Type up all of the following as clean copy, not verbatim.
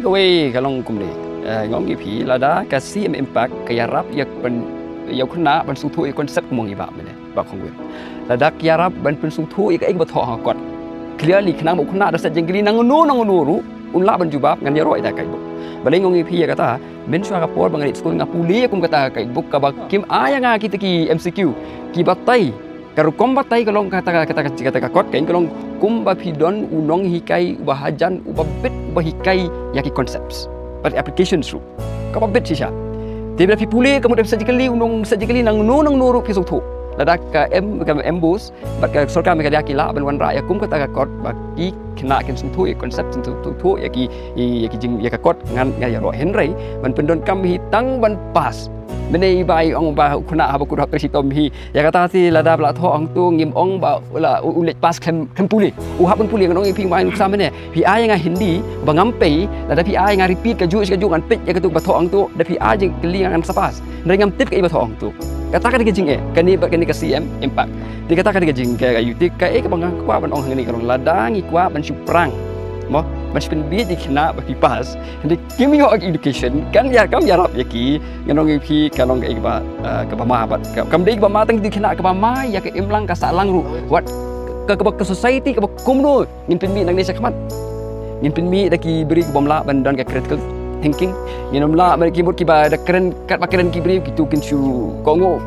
Kawai kalong kumde ngong ipi lada kasih impact kaya rap yak pen yau kena ban sutu konsep mong iba mene ba khong gue lada kaya rap ban pen sutu ik ba tho ha kot clearly kena mo kena da sa jengli nangunu ru unla ban jubab ngan yaroi da kai bu balai ngong ipi ya kata men shwa ka por bangai school ngapuli kum kata kai buk ka ba kim aya nga kita ki MCQ ki batai karu kombatai kalong kata kot kain kalong kumba pidon unong hikai bahajan ubabet bahikai yaki concepts but applications ru kababet sisha tiba pipuli kemudian sajikali nang nuru pisuk tu ladak ka embus bat ka sorka mereka diakila ben wan raya kum kata kot bagi kena kin sentu concept sentu tu yaki jing yaka kot ngan ya ro henry ban pendon kam hitang ban pas menei bai ong ba kuna ha baku dokter sitom hi ya kata si lada bla tho ong tu ngim ong ba la ulet pas kem puli hap pun puli ngong iping bai sam ne pi ai nga hindi bangampe lada pi ai nga repeat ka ju ngan pit ya ketuk ba tho ong tu da pi ai jing keli ngan sapas ngam tip ka iba tho ong tu kata ka jing kani ka CM impact dikata ka jing ka yutik ka ka bangang kwa ban ong ngani kalong lada ngi kwa ban suprang mo masih bi di kena bagi pas jadi kimi yo education kan ya kam yarap yaki nganong ipi kalong ka iba ka bama bat kam dei bama tang di kena ka bama ya ka imlang ka salang ru wat ka society ka kumno ngin pinmi nang ni sakmat ngin pinmi daki beri bomla bandan ka critical thinking nginom la beri kibut kiba da keren kat pakiran kibri kitu kin su kongo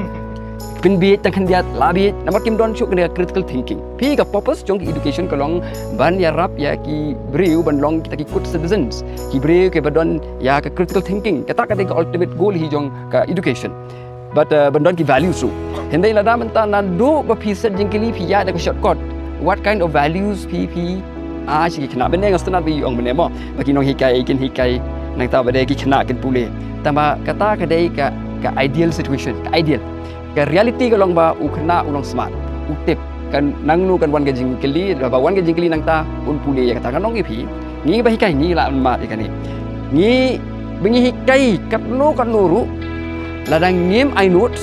pinbi tang kandiat labi namar kim don syuk dengan critical thinking pi ka purpose jong education kalong ban ya rap ya ki breu ban long kita ki good citizens ki breu ke badon ya ka critical thinking kata ka ultimate goal hi jong ka education but bandon ki values ru hendai lada menta nandu ba piset jengkili pi ya da ka shortcut what kind of values pi a chi kena beneng astana bi ong benemo bagi nong hikai nang ta bade ki kena ken pule tamba kata ka dei ka ideal situation ka ideal ke reality kalong ba ukna ulong smart utip kan nangnu kan wan gajing keli ba wan gajing keli nang ta un pule ya kata kanong ipi ngi ba hikai ngi la mat ikani ngi bengi hikai kat no kan nuru ladang ngim I notes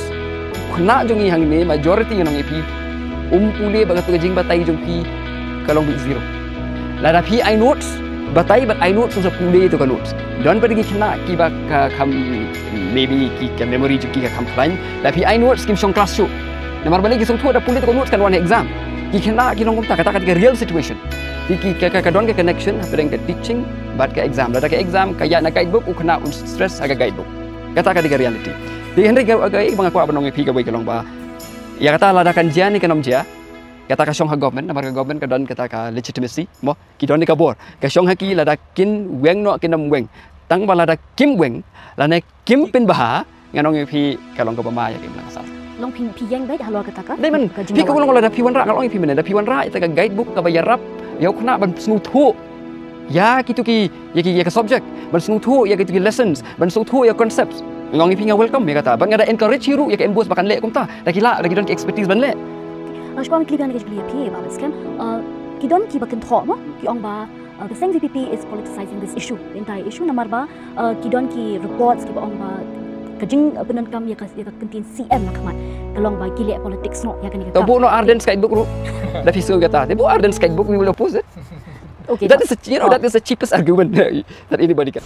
kena jongi hang ni majority nang ipi pule ba kat gajing batai jong pi kalong bi zero lada pi I notes batai but I notes so pule itu kan notes don pergi kena ki ba kam maybe ki memory ki ka complain tapi I notes kim song class show namar balik ki song tu ada puli tu notes kan one exam ki kena ki nong kata ka real situation ki ka don ka connection pedang ka teaching but ka exam lada ka exam kaya na guidebook ukna un stress aga guidebook kata ka di reality di henry ga bang aku abanong pi ka boy kalong ba ya kata lada kan jian ni kanom jia kata ka song ha government namar ka government ka don kata ka legitimacy mo ki don ni ka bor ka song ha ki lada kin weng no kinam weng tang balada kim weng lane kim pin baha nganong pi kalong ka bama ya kim lang sal long pi yang dai halo kata ka dai man pi ko long lada pi wan ra kalong pi men da pi wan ra ita ka guidebook ka bayarap ya khna ban snu thu ya kitu ki ya ka subject ban snu thu ya kitu ki lessons ban snu thu ya concepts ngong pi nga welcome ya kata ban ngada encourage hiru ya ka embos bakan le kumta da kila da kidon expertise ban le ashpam kligan ga jbli pi ba scam kidon ki bakan tho mo ki ong ba the Seng VPP is politicizing this issue, the entire issue. Namar ba kidon ki reports ki ba ong ba kajing benan kam ya kantin CM nakman kalong ba kile politics no ya kan kita. Tabu no Arden Skybook ru. Da fisu kata. Tabu Arden Skybook we will oppose it. Okay. That is the cheapest argument that anybody can.